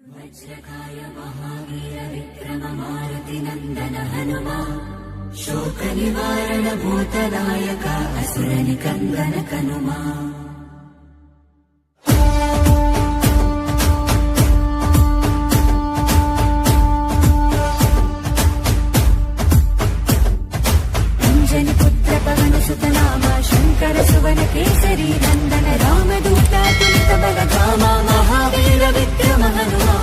वज्रकाय महावीर विक्रम मारुति नंदन हनुमा शोक निवारण भूतनायक असुर निकंदन कनुमा। अंजनी पुत्र पवन सुत नामा शंकर सुवन केसरी नंदन रामदूत तुलित बलधामा महावीर विक्रम हनुमा।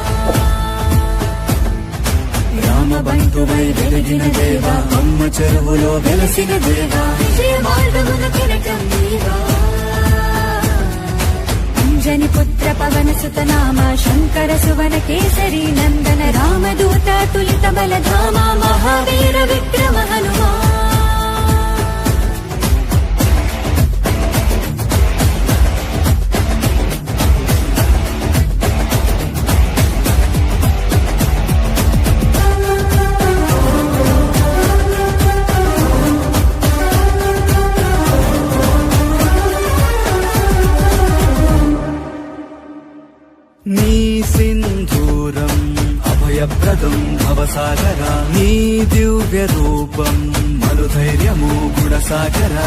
రామ బంధువై వెలిగిన దేవా అమ్మ చెరువులో వెలసిన దేవా విజయ మార్గమున కిరటం నీవా। అంజని పుత్ర పవన సుత నామ శంకర సువన కేసరి నందన రామదూత తులిత బలధామ మహావీర విక్రమ హనుమా। నీ సింధూరం అభయప్రదం భవసాగరా నీ దివ్య రూపం మరుధైర్యము గుణసాగరా।